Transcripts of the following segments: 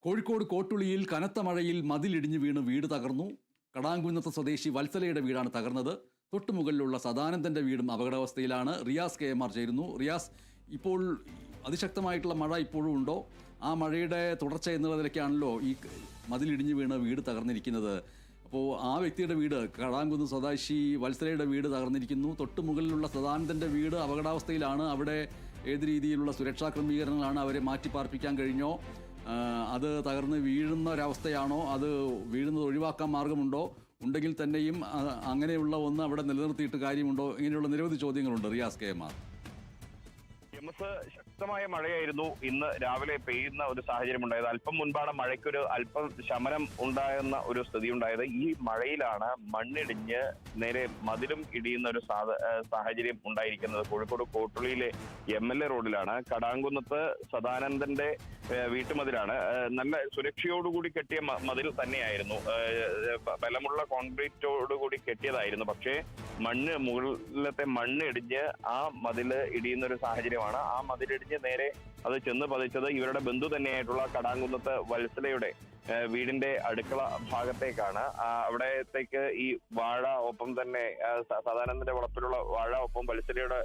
കോഴിക്കോട് കോട്ടുളിയിൽ കനത്ത മഴയിൽ മതിലിടിഞ്ഞ് വീണ് വീട് തകർന്നു. കടാങ്കുന്നത്ത് സ്വദേശി വത്സലയുടെ വീടാണ് തകർന്നത്. തൊട്ടുമുകളിലുള്ള സദാനന്ദന്റെ വീടും അപകടാവസ്ഥയിലാണ്. റിയാസ് KMR ചേരുന്നു. റിയാസ്, ഇപ്പോൾ അതിശക്തമായിട്ടുള്ള മഴ ഇപ്പോഴും ഉണ്ടോ? ആ മഴയുടെ തുടർച്ച എന്നുള്ള നിലയ്ക്കാണല്ലോ ഈ മതിലിടിഞ്ഞ് വീണ് വീട് തകർന്നിരിക്കുന്നത്. അപ്പോൾ ആ വ്യക്തിയുടെ വീട്, കടാങ്കുന്ന് സ്വദേശി വത്സലയുടെ വീട് തകർന്നിരിക്കുന്നു. തൊട്ടുമുകളിലുള്ള സദാനന്ദന്റെ വീട് അപകടാവസ്ഥയിലാണ്. അവിടെ ഏത് രീതിയിലുള്ള സുരക്ഷാ ക്രമീകരണങ്ങളാണ്? അവരെ മാറ്റി പാർപ്പിക്കാൻ കഴിഞ്ഞോ? അത് തകർന്ന് വീഴുന്ന ഒരവസ്ഥയാണോ? അത് വീഴുന്നത് ഒഴിവാക്കാൻ മാർഗമുണ്ടോ? ഉണ്ടെങ്കിൽ തന്നെയും അങ്ങനെയുള്ള ഒന്ന് അവിടെ നിലനിർത്തിയിട്ട് കാര്യമുണ്ടോ? ഇങ്ങനെയുള്ള നിരവധി ചോദ്യങ്ങളുണ്ട്. റിയാസ് KMR. ശക്തമായ മഴയായിരുന്നു ഇന്ന് രാവിലെ പെയ്യുന്ന ഒരു സാഹചര്യം ഉണ്ടായത്. അല്പം മുൻപാണ് മഴയ്ക്കൊരു അല്പം ശമനം ഉണ്ടാകുന്ന ഒരു സ്ഥിതി ഉണ്ടായത്. ഈ മഴയിലാണ് മണ്ണിടിഞ്ഞ് നേരെ മതിലും ഇടിയുന്ന ഒരു സാഹചര്യം ഉണ്ടായിരിക്കുന്നത്. കോഴിക്കോട് കോട്ടുളിയിലെ MLA റോഡിലാണ്. കടാങ്കുന്നത്ത് സദാനന്ദന്റെ വീട്ടുമതിലാണ്. നല്ല സുരക്ഷയോടുകൂടി കെട്ടിയ മതിൽ തന്നെയായിരുന്നു. ബലമുള്ള കോൺക്രീറ്റോടുകൂടി കെട്ടിയതായിരുന്നു. പക്ഷേ മുകളിലത്തെ മണ്ണ് ഇടിഞ്ഞ് ആ മതില് ഇടിയുന്ന ഒരു സാഹചര്യമാണ്. ആ മതിലിടിഞ്ഞ് നേരെ അത് ചെന്ന് പതിച്ചത് ഇവരുടെ ബന്ധു തന്നെയായിട്ടുള്ള കടാങ്കുന്നത്ത് വത്സലയുടെ വീടിന്റെ അടുക്കള ഭാഗത്തേക്കാണ്. അവിടത്തേക്ക് ഈ വാഴ, ഒപ്പം തന്നെ സദാനന്ദന്റെ വളപ്പിലുള്ള വാഴ, ഒപ്പം വത്സലയുടെ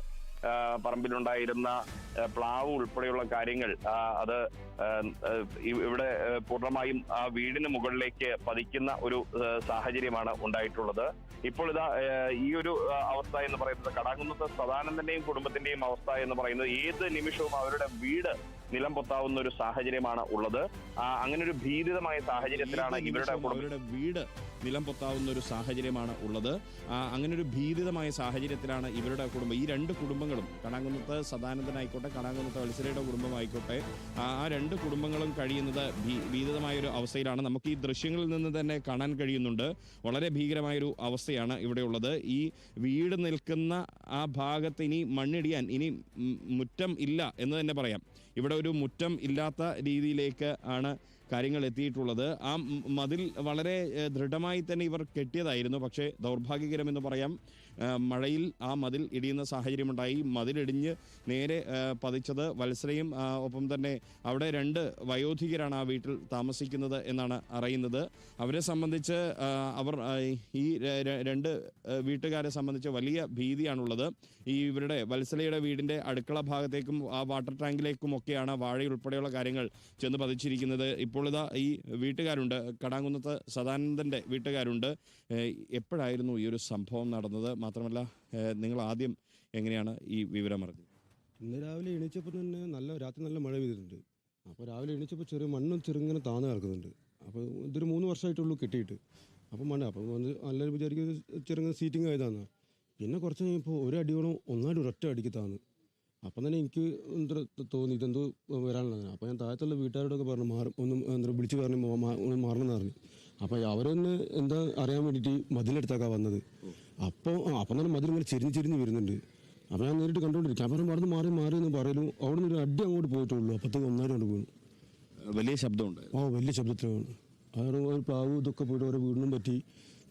പറമ്പിലുണ്ടായിരുന്ന പ്ലാവ് ഉൾപ്പെടെയുള്ള കാര്യങ്ങൾ അത് ഇവിടെ പൂർണ്ണമായും ആ വീടിന് മുകളിലേക്ക് പതിക്കുന്ന ഒരു സാഹചര്യമാണ് ഉണ്ടായിട്ടുള്ളത്. ഇപ്പോൾ ഇതാ ഈ ഒരു അവസ്ഥ എന്ന് പറയുന്നത്, കടാങ്കുന്നത്ത് സദാനന്ദന്റെയും കുടുംബത്തിന്റെയും അവസ്ഥ എന്ന് പറയുന്നത് ഏത് നിമിഷവും അവരുടെ വീട് നിലം പൊത്താവുന്ന ഒരു സാഹചര്യമാണ് ഉള്ളത്. അങ്ങനെ ഒരു ഭീതിതമായ സാഹചര്യത്തിലാണ് ഇവരുടെ വീട് നിലം പൊത്താവുന്ന ഒരു സാഹചര്യമാണ് ഉള്ളത്. അങ്ങനെ ഒരു ഭീതിതമായ സാഹചര്യത്തിലാണ് ഇവരുടെ കുടുംബം, ഈ രണ്ട് കുടുംബങ്ങളും, കടാങ്കുന്നത്ത് സദാനന്ദനായിക്കോട്ടെ, കടാങ്കുന്നത്ത് വത്സലയുടെ കുടുംബമായിക്കോട്ടെ, ആ രണ്ട് കുടുംബങ്ങളും കഴിയുന്നത് ഭീതിതമായൊരു അവസ്ഥയിലാണ്. നമുക്ക് ഈ ദൃശ്യങ്ങളിൽ നിന്ന് തന്നെ കാണാൻ കഴിയുന്നുണ്ട്. വളരെ ഭീകരമായൊരു അവസ്ഥയാണ് ഇവിടെ ഉള്ളത്. ഈ വീട് നിൽക്കുന്ന ആ ഭാഗത്ത് ഇനി മണ്ണിടിയാൻ ഇനി മുറ്റം ഇല്ല എന്ന് തന്നെ പറയാം. ഇവിടെ ഒരു മുറ്റം ഇല്ലാത്ത രീതിയിലേക്ക് ആണ് കാര്യങ്ങൾ എത്തിയിട്ടുള്ളത്. ആ മതിൽ വളരെ ദൃഢമായി തന്നെ ഇവർ കെട്ടിയതായിരുന്നു. പക്ഷേ ദൗർഭാഗ്യകരമെന്ന് പറയാം, മഴയിൽ ആ മതിൽ ഇടിയുന്ന സാഹചര്യമുണ്ടായി. മതിലിടിഞ്ഞ് നേരെ പതിച്ചത് വത്സലയും ഒപ്പം തന്നെ അവിടെ രണ്ട് വയോധികരാണ് ആ വീട്ടിൽ താമസിക്കുന്നത് എന്നാണ് അറിയുന്നത്. അവരെ സംബന്ധിച്ച് ഈ രണ്ട് വീട്ടുകാരെ സംബന്ധിച്ച് വലിയ ഭീതിയാണുള്ളത്. ഈ ഇവരുടെ വത്സലയുടെ വീടിൻ്റെ അടുക്കള ഭാഗത്തേക്കും ആ വാട്ടർ ടാങ്കിലേക്കും ഒക്കെയാണ് വാഴ ഉൾപ്പെടെയുള്ള കാര്യങ്ങൾ ചെന്ന് പതിച്ചിരിക്കുന്നത്. ഇപ്പോൾ ഇതാ ഈ വീട്ടുകാരുണ്ട്, കടാങ്കുന്നത്ത് സദാനന്ദന്റെ വീട്ടുകാരുണ്ട്. എപ്പോഴായിരുന്നു ഈ ഒരു സംഭവം നടന്നത്? മാത്രമല്ല, നിങ്ങൾ ആദ്യം എങ്ങനെയാണ് ഈ വിവരം അറിഞ്ഞത്? ഇന്ന് രാവിലെ എണീച്ചപ്പോൾ തന്നെ രാത്രി നല്ല മഴ പെയ്തിട്ടുണ്ട്. അപ്പോൾ രാവിലെ എണീച്ചപ്പോൾ ചെറുങ്ങനെ താന്ന് കിടക്കുന്നുണ്ട്. അപ്പോൾ ഇതൊരു 3 വർഷമായിട്ടുള്ളൂ കെട്ടിയിട്ട്. അപ്പോൾ മഴ അപ്പം വന്ന് എല്ലാവരും വിചാരിക്കുന്നത് ചെറുങ്ങനെ സീറ്റിംഗ് ആയതാണ്. പിന്നെ കുറച്ച് കഴിഞ്ഞപ്പോൾ ഒരു അടിയോളം ഒന്നായിട്ട് ഒരൊറ്റ അടിക്ക് താന്ന്. അപ്പം തന്നെ എനിക്ക് തോന്നി ഇതെന്തോ വരാനുള്ളതാണ്. അപ്പോൾ ഞാൻ താഴത്തുള്ള വീട്ടുകാരോടൊക്കെ പറഞ്ഞു വിളിച്ച് പറഞ്ഞു മാറണമെന്ന് പറഞ്ഞു. അപ്പോൾ അവരൊന്ന് എന്താ അറിയാൻ വേണ്ടിയിട്ട് മതിലെടുത്താക്കാൻ വന്നത്. അപ്പം തന്നെ മതിലിങ്ങനെ ചെരിഞ്ഞ് വരുന്നുണ്ട്. അപ്പോൾ ഞാൻ നേരിട്ട് കണ്ടുകൊണ്ടിരിക്കും. അപ്പം മാറി എന്ന് പറയലും അവിടെ നിന്ന് ഒരു അടി അങ്ങോട്ട് പോയിട്ടുള്ളൂ. അപ്പോഴത്തേക്ക് ഒന്നായിട്ട് കൊണ്ട് വീണു. വലിയ ശബ്ദമുണ്ട്. വലിയ ശബ്ദത്തിലാണ്. അവിടെ ഒരു പ്ലാവ് ഇതൊക്കെ പോയിട്ട് ഓരോ വീടിനും പറ്റി.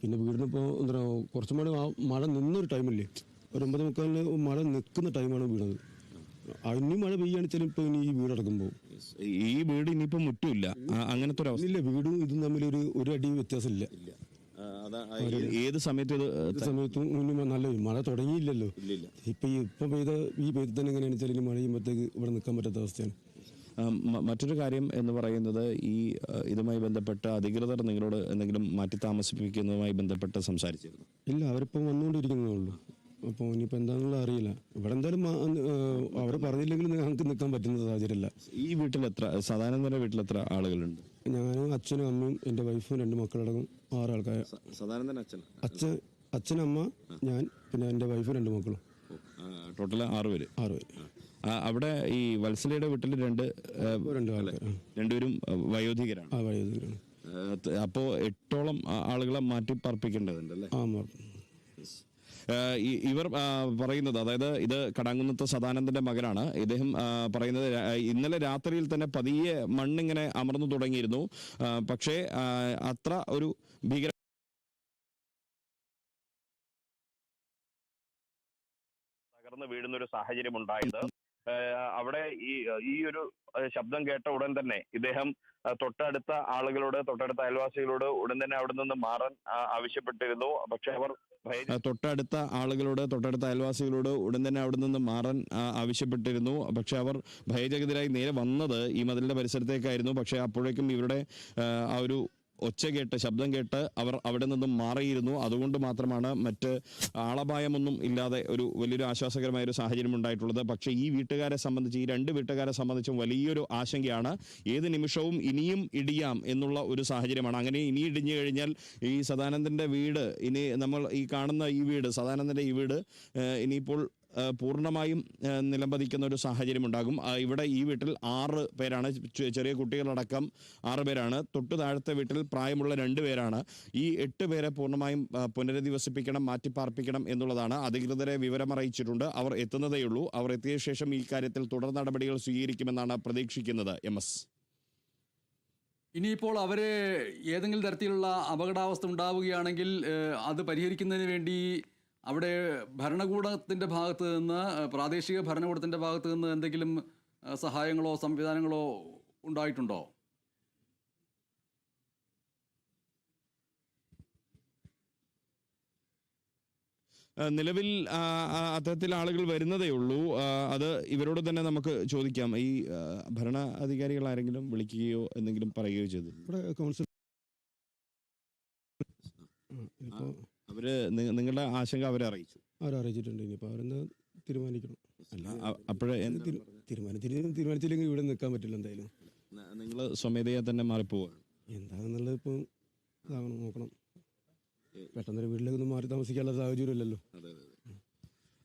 പിന്നെ വീടിനിപ്പോൾ കുറച്ചും കൂടെ മഴ നിന്നൊരു ടൈമില്ലേ, ഒരു 9:45 മഴ നിൽക്കുന്ന ടൈമാണ് വീണത്. ഇനി മഴ പെയ്യാണെന്ന് ചിലപ്പോൾ ഇനി ഈ വീടടക്കുമ്പോൾ ഈ വീട് ഇനിയിപ്പോൾ മുറ്റുമില്ല, അങ്ങനത്തെ ഒരു അവസ്ഥ ഇല്ല. വീടും ഇതും തമ്മിൽ ഒരു അടി വ്യത്യാസമില്ല. ഏത് സമയത്തും നല്ല മഴ തുടങ്ങിയില്ലല്ലോ. ഇപ്പം പെയ്ത തന്നെ എങ്ങനെയാണെന്ന് വെച്ചാൽ ഇനി മഴ ചെയ്യുമ്പോഴത്തേക്ക് ഇവിടെ നിൽക്കാൻ പറ്റാത്ത അവസ്ഥയാണ്. മറ്റൊരു കാര്യം എന്ന് പറയുന്നത്, ഇതുമായി ബന്ധപ്പെട്ട അധികൃതർ നിങ്ങളോട് എന്തെങ്കിലും മാറ്റി താമസിപ്പിക്കുന്നതുമായി ബന്ധപ്പെട്ട് സംസാരിച്ചിരുന്നു? ഇല്ല, അവരിപ്പം വന്നുകൊണ്ടിരിക്കുന്നതേ ഉള്ളൂ. അപ്പോൾ ഇനിയിപ്പോൾ എന്താണെന്നുള്ള അറിയില്ല. ഇവിടെ എന്തായാലും അവർ പറഞ്ഞില്ലെങ്കിൽ ഞങ്ങൾക്ക് നിൽക്കാൻ പറ്റുന്ന സാഹചര്യമല്ല. ഈ വീട്ടിൽ സദാനന്ദന്റെ വീട്ടിൽ എത്ര ആളുകളുണ്ട്? ഞാനും അച്ഛനും അമ്മയും എൻ്റെ വൈഫും 2 മക്കളടക്കം 6 ആൾക്കാർ. സദാനന്ദൻ അച്ഛൻ, അമ്മ, ഞാൻ, പിന്നെ എൻ്റെ വൈഫും 2 മക്കളും. ടോട്ടൽ 6 പേര്. അവിടെ ഈ വത്സലയുടെ വീട്ടിൽ രണ്ടുപേരും വയോധികരാണ്. വയോധികരാണ്. അപ്പോൾ 8ഓളം ആളുകളെ മാറ്റി പാർപ്പിക്കേണ്ടതുണ്ട് അല്ലേ? ഇവർ പറയുന്നത്, അതായത് ഇത് കടാങ്കുന്നത്ത് സദാനന്ദന്റെ മകനാണ്. ഇദ്ദേഹം പറയുന്നത് ഇന്നലെ രാത്രിയിൽ തന്നെ പതിയെ മണ്ണിങ്ങനെ അമർന്നു തുടങ്ങിയിരുന്നു. പക്ഷേ അത്ര ഒരു ഭീകര തകർന്ന് വീഴുന്ന ഒരു സാഹചര്യം ഉണ്ടായത് അവിടെ ഈ ഒരു ശബ്ദം കേട്ട ഉടൻ തന്നെ ഇദ്ദേഹം തൊട്ടടുത്ത അയൽവാസികളോട് ഉടൻ തന്നെ അവിടെ നിന്ന് മാറാൻ ആവശ്യപ്പെട്ടിരുന്നു. പക്ഷെ അവർ തൊട്ടടുത്ത അയൽവാസികളോട് ഉടൻ തന്നെ അവിടെ നിന്ന് മാറാൻ ആവശ്യപ്പെട്ടിരുന്നു. പക്ഷെ അവർ ഭയചകിതരായി നേരെ വന്നത് ഈ മതിലിന്റെ പരിസരത്തേക്കായിരുന്നു. പക്ഷെ അപ്പോഴേക്കും ഇവരുടെ ആ ഒരു ശബ്ദം കേട്ട് അവർ അവിടെ നിന്നും മാറിയിരുന്നു. അതുകൊണ്ട് മാത്രമാണ് മറ്റ് ആളപായമൊന്നും ഇല്ലാതെ ഒരു വലിയൊരു ആശ്വാസകരമായ ഒരു സാഹചര്യം ഉണ്ടായിട്ടുള്ളത്. പക്ഷേ ഈ രണ്ട് വീട്ടുകാരെ സംബന്ധിച്ചും വലിയൊരു ആശങ്കയാണ്. ഏത് നിമിഷവും ഇനിയും ഇടിയാം എന്നുള്ള ഒരു സാഹചര്യമാണ്. അങ്ങനെ ഇനി ഇടിഞ്ഞു കഴിഞ്ഞാൽ ഈ സദാനന്ദന്റെ വീട്, ഇനി നമ്മൾ ഈ കാണുന്ന സദാനന്ദന്റെ ഈ വീട് ഇനിയിപ്പോൾ പൂർണ്ണമായും നിലംപതിക്കുന്ന ഒരു സാഹചര്യം ഉണ്ടാകും. ഇവിടെ ഈ വീട്ടിൽ 6 പേരാണ്, ചെറിയ കുട്ടികളടക്കം 6 പേരാണ്. തൊട്ടു താഴത്തെ വീട്ടിൽ പ്രായമുള്ള 2 പേരാണ്. ഈ 8 പേരെ പൂർണ്ണമായും പുനരധിവസിപ്പിക്കണം, മാറ്റിപ്പാർപ്പിക്കണം എന്നുള്ളതാണ്. അധികൃതരെ വിവരമറിയിച്ചിട്ടുണ്ട്. അവർ എത്തുന്നതേയുള്ളൂ. അവർ എത്തിയ ശേഷം ഈ കാര്യത്തിൽ തുടർ നടപടികൾ സ്വീകരിക്കുമെന്നാണ് പ്രതീക്ഷിക്കുന്നത്. MS, ഇനിയിപ്പോൾ അവരെ ഏതെങ്കിലും തരത്തിലുള്ള അപകടാവസ്ഥ ഉണ്ടാവുകയാണെങ്കിൽ അത് പരിഹരിക്കുന്നതിന് വേണ്ടി അവിടെ ഭരണകൂടത്തിൻ്റെ ഭാഗത്ത് നിന്ന്, പ്രാദേശിക ഭരണകൂടത്തിൻ്റെ ഭാഗത്ത് നിന്ന് എന്തെങ്കിലും സഹായങ്ങളോ സംവിധാനങ്ങളോ ഉണ്ടായിട്ടുണ്ടോ? നിലവിൽ അത്തരത്തിൽ ആളുകൾ വരുന്നതേ ഉള്ളൂ. അത് ഇവരോട് തന്നെ നമുക്ക് ചോദിക്കാം. ഈ ഭരണ അധികാരികൾ ആരെങ്കിലും വിളിക്കുകയോ എന്തെങ്കിലും പറയുകയോ ചെയ്തു? ഇവിടെ കൗൺസിൽ അവര് നിങ്ങളുടെ ആശങ്ക അവരെ അറിയിച്ചു? അവരറിയിച്ചിട്ടുണ്ട്. ഇനിയിപ്പോൾ അവരെന്താ തീരുമാനിക്കണം. അപ്പോഴേ തീരുമാനിച്ചില്ലെങ്കിൽ ഇവിടെ നിൽക്കാൻ പറ്റില്ല. എന്തായാലും നിങ്ങൾ സ്വമേധയാ തന്നെ മാറിപ്പോവാണ്. എന്താണെന്നുള്ളത് ഇപ്പോൾ ഇതാകണം, നോക്കണം. പെട്ടെന്നൊരു വീട്ടിലേക്കൊന്നും മാറി താമസിക്കാനുള്ള സാഹചര്യമില്ലല്ലോ.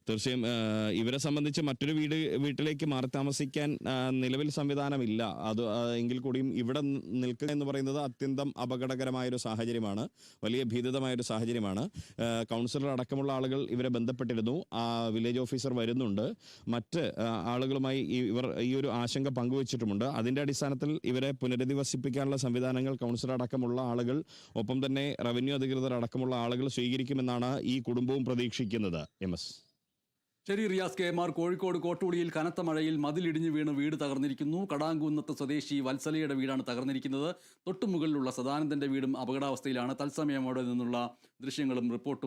തീർച്ചയായും ഇവരെ സംബന്ധിച്ച് മറ്റൊരു വീട്ടിലേക്ക് മാറി താമസിക്കാൻ നിലവിൽ സംവിധാനമില്ല. അത് എങ്കിൽ കൂടിയും ഇവിടെ നിൽക്കുക എന്ന് പറയുന്നത് അത്യന്തം അപകടകരമായൊരു സാഹചര്യമാണ്, വലിയ ഭീതിതമായൊരു സാഹചര്യമാണ്. കൗൺസിലർ അടക്കമുള്ള ആളുകൾ ഇവരെ ബന്ധപ്പെട്ടിരുന്നു. വില്ലേജ് ഓഫീസർ വരുന്നുണ്ട്. മറ്റ് ആളുകളുമായി ഇവർ ഈ ഒരു ആശങ്ക പങ്കുവച്ചിട്ടുമുണ്ട്. അതിൻ്റെ അടിസ്ഥാനത്തിൽ ഇവരെ പുനരധിവസിപ്പിക്കാനുള്ള സംവിധാനങ്ങൾ കൗൺസിലർ അടക്കമുള്ള ആളുകൾ, ഒപ്പം തന്നെ റവന്യൂ അധികൃതർ അടക്കമുള്ള ആളുകൾ സ്വീകരിക്കുമെന്നാണ് ഈ കുടുംബവും പ്രതീക്ഷിക്കുന്നത്. MS, ശരി. റിയാസ് KMR. കോഴിക്കോട് കോട്ടൂളിയിൽ കനത്ത മഴയിൽ മതിലിടിഞ്ഞു വീണ് വീട് തകർന്നിരിക്കുന്നു. കടാങ്കുന്നത്ത് സ്വദേശി വത്സലയുടെ വീടാണ് തകർന്നിരിക്കുന്നത്. തൊട്ടുമുകളിലുള്ള സദാനന്ദന്റെ വീടും അപകടാവസ്ഥയിലാണ്. തത്സമയം അവിടെ നിന്നുള്ള ദൃശ്യങ്ങളും റിപ്പോർട്ടും